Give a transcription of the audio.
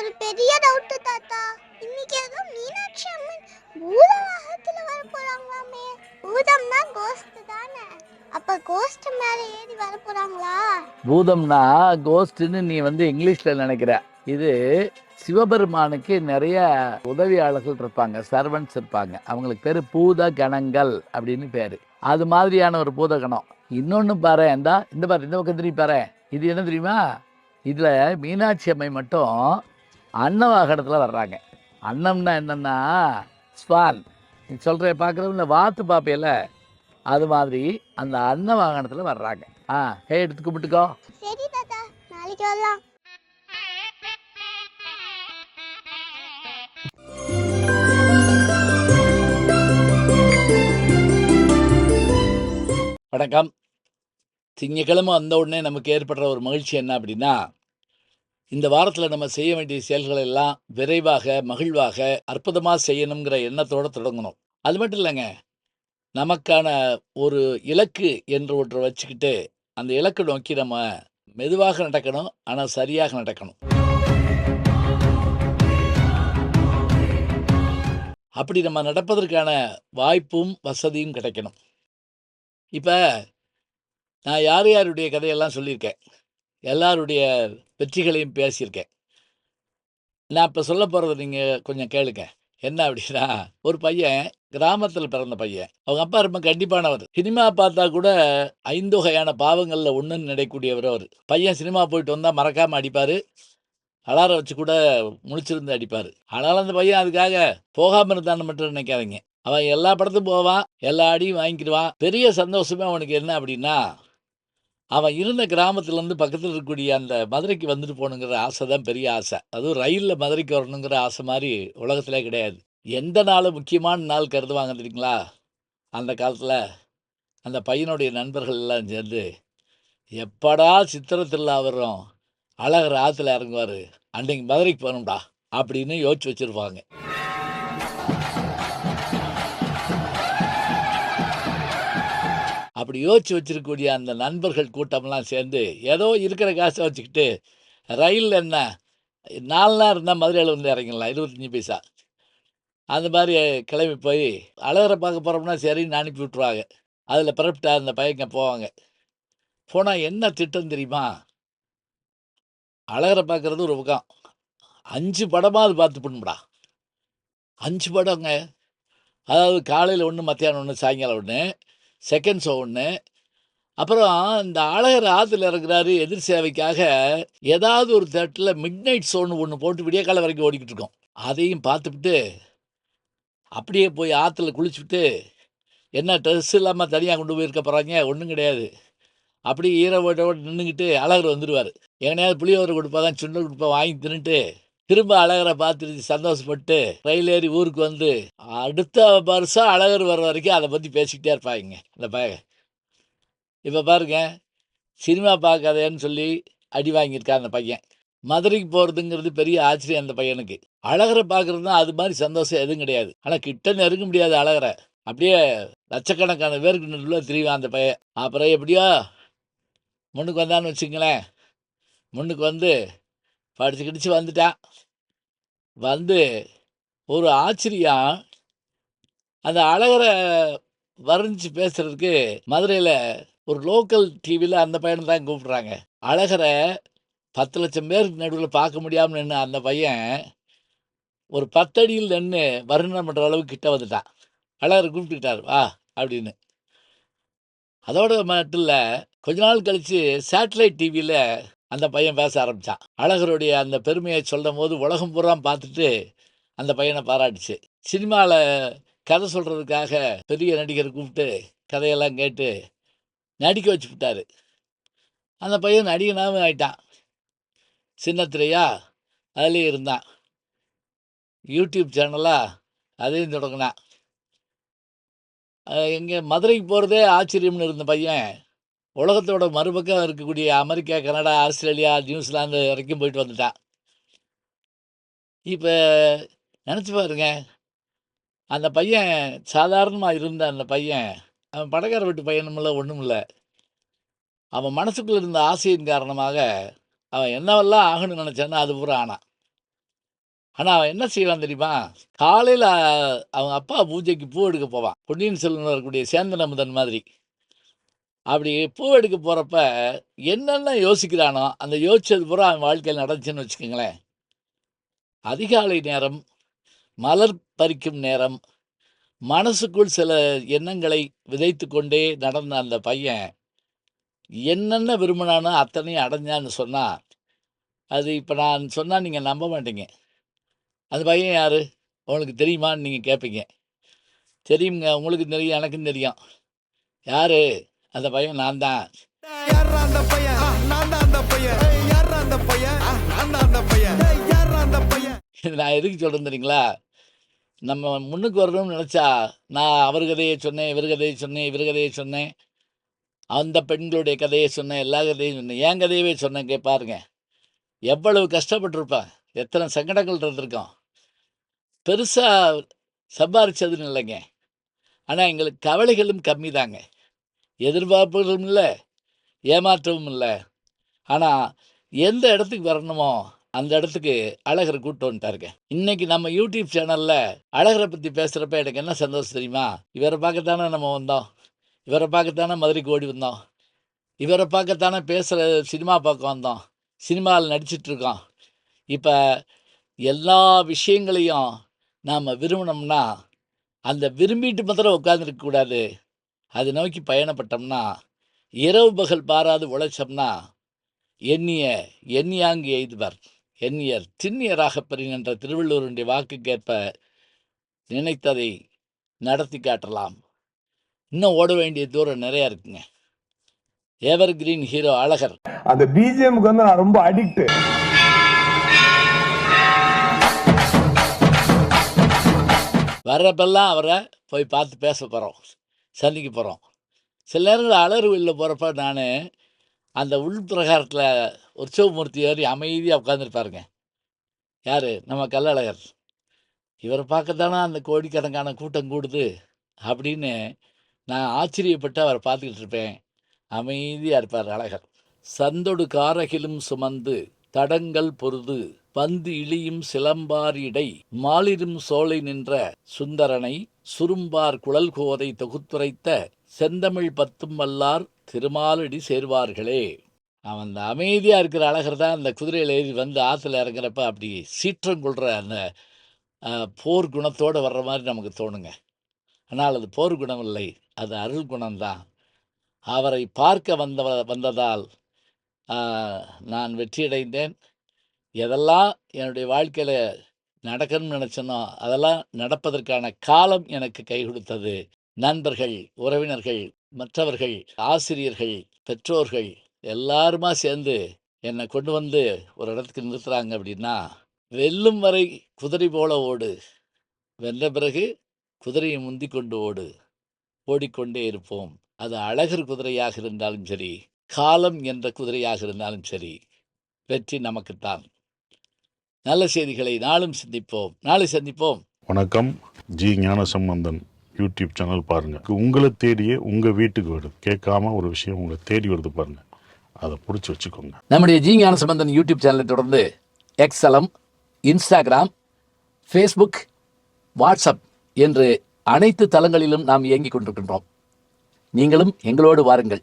ஒரு பெரிய டவுட் தாத்தா. இன்னைக்கு ஏதோ மீனாட்சி அம்மன் பூதவாகத்துல வர போறாங்களாமே. பூதம்னா கோஸ்ட் தானே? அப்ப கோஸ்ட் மேல ஏறி வர போறாங்களா? பூதம்னா கோஸ்ட்னு நீ இங்கிலீஷ்ல நினைக்கிற. இது சிவபெருமானுக்கு நிறைய உதவியாளர்கள் இருப்பாங்க, சர்வன்ட்ஸ் இருப்பாங்க. அவங்களுக்கு பேரு பூத கணங்கள் அப்படின்னு பேரு. அது மாதிரியான ஒரு பூத கணம். இன்னொன்னு பாரு, இந்த பாரு, இந்த பக்கம் திரும்பி பாரு. இது என்ன தெரியுமா? இதுல மீனாட்சி அம்மை மட்டும் அன்னவாகனத்துல வர்றாங்க. அன்னம்னா என்னன்னா ஸ்வான். நீ சொல்ற பார்க்குறதுல வாத்து பாப்பையில அது மாதிரி அந்த அன்ன வாகனத்தில் வர்றாங்க. எடுத்து கும்பிட்டுக்கோ. சரி தாத்தா, நாளைக்கு வரலாம். வணக்கம். திங்கக்கிழமை வந்த உடனே நமக்கு ஏற்படுற ஒரு மகிழ்ச்சி என்ன அப்படின்னா, இந்த வாரத்தில் நம்ம செய்ய வேண்டிய செயல்களை எல்லாம் விரைவாக, மகிழ்வாக, அற்புதமாக செய்யணுங்கிற எண்ணத்தோடு தொடங்கணும். அது மட்டும் இல்லைங்க, நமக்கான ஒரு இலக்கு என்று ஒன்றை வச்சுக்கிட்டு அந்த இலக்கை நோக்கி நம்ம மெதுவாக நடக்கணும், ஆனால் சரியாக நடக்கணும். அப்படி நம்ம நடப்பதற்கான வாய்ப்பும் வசதியும் கிடைக்கணும். இப்போ நான் யார் யாருடைய கதையெல்லாம் சொல்லியிருக்கேன், எல்லாருடைய வெற்றிகளையும் பேசியிருக்கேன். நான் இப்போ சொல்ல போகிறத நீங்கள் கொஞ்சம் கேளுங்க. என்ன அப்படின்னா, ஒரு பையன் கிராமத்தில் பிறந்த பையன். அவங்க அப்பா ரொம்ப கண்டிப்பானவர். சினிமா பார்த்தா கூட 5 வகையான பாவங்களில் ஒன்றுன்னு நினைக்கக்கூடியவர் அவர். பையன் சினிமா போயிட்டு வந்தால் மறக்காமல் அடிப்பார். அலாரம் வச்சு கூட முழிச்சிருந்து அடிப்பார். ஆனாலும் அந்த பையன் அதுக்காக போகாமல் இருந்தான்னு மட்டும் நினைக்காதீங்க. அவன் எல்லா படத்துக்கும் போவான், எல்லா அடியும் வாங்கிக்கிடுவான். பெரிய சந்தோஷமே அவனுக்கு என்ன அப்படின்னா, அவன் இருந்த கிராமத்துலேருந்து பக்கத்தில் இருக்கக்கூடிய அந்த மதுரைக்கு வந்துட்டு போகணுங்கிற ஆசை தான் பெரிய ஆசை. அதுவும் ரயிலில் மதுரைக்கு வரணுங்கிற ஆசை மாதிரி உலகத்திலே கிடையாது. எந்த நாள் முக்கியமான நாள் கருதுவாங்க தெரியுங்களா? அந்த காலத்தில் அந்த பையனுடைய நண்பர்கள் எல்லாம் சேர்ந்து, எப்படா சித்திரை திருவிழா வரும், அழகர் ஆற்றுல இறங்குவார், அன்றைக்கு மதுரைக்கு போகணும்டா அப்படின்னு யோசிச்சு வச்சுருப்பாங்க. அப்படி யோசிச்சு வச்சிருக்கக்கூடிய அந்த நண்பர்கள் கூட்டம்லாம் சேர்ந்து ஏதோ இருக்கிற காசை வச்சுக்கிட்டு ரயிலில் என்ன 4 நாள் இருந்தால் மதுரையில் வந்து இறங்கிடலாம், 25 பைசா. அந்த மாதிரி கிளம்பி போய் அழகரை பார்க்க போகிறோம்னா சரின்னு அனுப்பி விட்ருவாங்க. அதில் புறப்பட்டு அந்த பையங்க போவாங்க. போனால் என்ன திட்டம் தெரியுமா? அழகரை பார்க்குறது ஒரு பக்கம், 5 படமாவது பார்த்து பண்ணும்டா. 5 படங்க. அதாவது காலையில் ஒன்று, மத்தியானம் ஒன்று, சாயங்காலம் ஒன்று, செகண்ட் ஷோ ஒன்று. அப்புறம் இந்த அழகர் ஆற்றுல இறங்குறாரு எதிர் சேவைக்காக ஏதாவது ஒரு தேட்டரில் மிட் நைட் ஷோன்னு ஒன்று போட்டு விடிய காலம் வரைக்கும் ஓடிக்கிட்டு இருக்கோம். அதையும் பார்த்துவிட்டு அப்படியே போய் ஆற்றுல குளிச்சுட்டு, என்ன ட்ரெஸ் இல்லாமல் தனியாக கொண்டு போயிருக்க போகிறாங்க, ஒன்றும் கிடையாது. அப்படியே ஈரோட நின்றுக்கிட்டு அழகர் வந்துடுவார். எங்கனையாவது புளியோரை கொடுப்பா தான் சுண்டல் கொடுப்பா வாங்கி தின்னுட்டு திரும்ப அழகரை பார்த்துட்டு சந்தோஷப்பட்டு ரயில் ஏறி ஊருக்கு வந்து அடுத்த வருஷம் அழகர் வர்ற வரைக்கும் அதை பற்றி பேசிக்கிட்டே இருப்பாங்க அந்த பையன். இப்போ பாருங்க, சினிமா பார்க்காதேன்னு சொல்லி அடி வாங்கியிருக்கான் அந்த பையன். மதுரைக்கு போகிறதுங்கிறது பெரிய ஆச்சரியம் அந்த பையனுக்கு. அழகரை பார்க்குறது தான் அது மாதிரி சந்தோஷம் எதுவும் கிடையாது. ஆனால் கிட்ட நெருங்க முடியாது அழகரை. அப்படியே லட்சக்கணக்கான பேருக்கு நடுவில் திரிவான் அந்த பையன். அப்புறம் எப்படியோ முன்னுக்கு வந்தான்னு வச்சுங்களேன். முன்னுக்கு வந்து படிச்சு கிடிச்சு வந்துட்டான். வந்து ஒரு ஆச்சரியம், அந்த அழகரை வர்ணிச்சு பேசுறதுக்கு மதுரையில் ஒரு லோக்கல் டிவியில் அந்த பையனை தான் கூப்பிட்றாங்க. அழகரை 10 லட்சம் பேருக்கு நடுவில் பார்க்க முடியாமல் நின்று அந்த பையன் ஒரு 10 அடியில் நின்று வர்ணனை பண்ணுற அளவுக்கு கிட்ட வந்துட்டான். அழகர் கூப்பிட்டுக்கிட்டார் வா அப்படின்னு. அதோட மட்டும் இல்லை, கொஞ்ச நாள் கழித்து சேட்டலைட் டிவியில் அந்த பையன் பேச ஆரம்பித்தான். அழகருடைய அந்த பெருமையை சொல்லும் போது உலகம் பூரா பார்த்துட்டு அந்த பையனை பாராட்டுச்சு. சினிமாவில் கதை சொல்கிறதுக்காக பெரிய நடிகர் கூப்பிட்டு கதையெல்லாம் கேட்டு நடிக்க வச்சு விட்டார். அந்த பையன் நடிகனாகவும் ஆயிட்டான். சின்னத்திரையா அதுலேயும் இருந்தான். யூடியூப் சேனலாக அதையும் தொடங்கினான். எங்கே மதுரைக்கு போகிறதே ஆச்சரியம்னு இருந்த பையன் உலகத்தோட மறுபக்கம் இருக்கக்கூடிய அமெரிக்கா, கனடா, ஆஸ்திரேலியா, நியூசிலாந்து வரைக்கும் போயிட்டு வந்துட்டான். இப்போ நினச்சி பாருங்க, அந்த பையன் சாதாரணமாக இருந்த அந்த பையன், அவன் பணக்கார வீட்டு பையனும் இல்லை, ஒன்றும் இல்லை. அவன் மனசுக்குள்ளே இருந்த ஆசையின் காரணமாக அவன் என்னவெல்லாம் ஆகணும்னு நினச்சானோ அது பூரா ஆனான். ஆனால் அவன் என்ன செய்வான் தெரியுமா? காலையில் அவங்க அப்பா பூஜைக்கு பூ எடுக்க போவான். பொன்னியின் செல்வன் வரக்கூடிய சேந்தன் அமுதன் மாதிரி. அப்படி பூ எடுக்க போகிறப்ப என்னென்ன யோசிக்கிறானோ அந்த யோசிச்சது பூரா அவன் வாழ்க்கையில் நடந்துச்சுன்னு வச்சுக்கோங்களேன். அதிகாலை நேரம், மலர் பறிக்கும் நேரம், மனசுக்குள் சில எண்ணங்களை விதைத்து கொண்டே நடந்த அந்த பையன் என்னென்ன விரும்பினானோ அத்தனையும் அடைஞ்சான்னு சொன்னால், அது இப்போ நான் சொன்னால் நீங்கள் நம்ப மாட்டீங்க. அந்த பையன் யார் உங்களுக்கு தெரியுமான்னு நீங்கள் கேட்பீங்க. தெரியுங்க, உங்களுக்கும் தெரியும், எனக்கும் தெரியும். யார் அந்த பையன்? நான் தான். யாரா அந்த பையன்? நான் தான் அந்த பையன். யாரா அந்த பையன்? நான் தான் அந்த பையன். யாரா அந்த பையன்? இது நான் எதுக்கு சொல்கிறேன் தெரியுங்களா? நம்ம முன்னுக்கு வரணும்னு நினச்சா, நான் அவர் கதையை சொன்னேன், இவர் கதையை சொன்னேன், இவர் கதையை சொன்னேன், அந்த பெண்களுடைய கதையை சொன்னேன், எல்லா கதையும் சொன்னேன், என் கதையவே சொன்னேன். பாருங்க, எவ்வளவு கஷ்டப்பட்டிருப்பேன், எத்தனை சங்கடங்கள் இருந்திருக்கோம். பெருசாக சம்பாரிச்சதுன்னு இல்லைங்க, ஆனால் எங்களுக்கு கவலைகளும் கம்மி தாங்க. எதிர்பார்ப்புகளும் இல்லை, ஏமாற்றமும் இல்லை. ஆனால் எந்த இடத்துக்கு வரணுமோ அந்த இடத்துக்கு அழகரை கூப்பிட்டு வந்துட்டாருங்க. இன்றைக்கி நம்ம யூடியூப் சேனலில் அழகரை பற்றி பேசுகிறப்ப எனக்கு என்ன சந்தோஷம் தெரியுமா? இவரை பார்க்கத்தானே நம்ம வந்தோம், இவரை பார்க்கத்தானே மதுரைக்கு ஓடி வந்தோம், இவரை பார்க்கத்தானே பேசுகிற சினிமா பார்க்க வந்தோம், சினிமாவில் நடிச்சிட்ருக்கோம். இப்போ எல்லா விஷயங்களையும் நாம் விரும்பினோம்னா அந்த விரும்பிட்டு மாத்திரம் உட்காந்துருக்கக்கூடாது. அதை நோக்கி பயணப்பட்டோம்னா, இரவு பகல் பாராது உழைச்சோம்னா, எண்ணியாங்கு எய்துவர் எண்ணியர் திண்ணியராக பெறின் என்ற திருவள்ளுவருடைய வாக்குக்கேற்ப நினைத்ததை நடத்தி காட்டலாம். இன்னும் ஓட வேண்டிய தூரம் நிறையா இருக்குங்க. Evergreen hero Azhagar. அந்த பிஜிஎம்க்கு வந்து நான் ரொம்ப அடிக்ட். வர்றப்பெல்லாம் அவரை போய் பார்த்து பேச போகிறோம், சந்திக்க போகிறோம். சில நேரங்களில் அழகர் வெளியில் போகிறப்ப நான் அந்த உள்பிரகாரத்தில் உற்சவமூர்த்தி ஏறி அமைதியாக உட்காந்துருப்பாருங்க. யார்? நம்ம கள்ளழகர். இவரை பார்க்கத்தானே அந்த கோடிக்கணக்கான கூட்டம் கூடுது அப்படின்னு நான் ஆச்சரியப்பட்டு அவரை பார்த்துக்கிட்டு இருப்பேன். அமைதியாக இருப்பார் அழகர். சந்தொடு காரகிலும் சுமந்து தடங்கள் பொருது பந்து இழியும் சிலம்பாரிடை மாலிரும் சோலை நின்ற சுந்தரனை சுரும்பார் குழல் கோதை தொகுத்துரைத்த செந்தமிழ் பத்தும் வல்லார் திருமாலடி சேர்வார்களே. அவன் அந்த அமைதியாக இருக்கிற அழகர் தான் அந்த குதிரையில் ஏறி வந்து ஆற்றுல இறங்குறப்ப அப்படி சீற்றம் கொள்கிற அந்த போர் குணத்தோடு வர்ற மாதிரி நமக்கு தோணுங்க. ஆனால் அது போர் குணம் இல்லை, அது அருள் குணம்தான். அவரை பார்க்க வந்ததால் நான் வெற்றியடைந்தேன். எதெல்லாம் என்னுடைய வாழ்க்கையில் நடக்கணும்னு நினச்சனோ அதெல்லாம் நடப்பதற்கான காலம் எனக்கு கை கொடுத்தது. நண்பர்கள், உறவினர்கள், மற்றவர்கள், ஆசிரியர்கள், பெற்றோர்கள் எல்லாருமா சேர்ந்து என்னை கொண்டு வந்து ஒரு இடத்துக்கு நிறுத்துகிறாங்க. அப்படின்னா, வெல்லும் வரை குதிரை போல ஓடு, வென்ற பிறகு குதிரையை முந்தி கொண்டு ஓடு, ஓடிக்கொண்டே இருப்போம். அது அழகர் குதிரையாக இருந்தாலும் சரி, காலம் என்ற குதிரையாக இருந்தாலும் சரி, வெற்றி நமக்குத்தான். நல்ல செய்திகளை நாளும் சிந்திப்போம், நாளை சந்திப்போம். வணக்கம். ஜி ஞானசம்பந்தன் யூடியூப் சேனல் பாருங்கள். உங்களை தேடியே உங்கள் வீட்டுக்கு வருது. கேட்காம ஒரு விஷயம் உங்களை தேடி வருது பாருங்கள், அதை பிடிச்சி வச்சுக்கோங்க. நம்முடைய ஜி ஞானசம்பந்தன் யூடியூப் சேனலை தொடர்ந்து எக்ஸலம், இன்ஸ்டாகிராம், ஃபேஸ்புக், வாட்ஸ்அப் என்று அனைத்து தளங்களிலும் நாம் இயங்கிக் கொண்டிருக்கின்றோம். நீங்களும் எங்களோடு வாருங்கள்.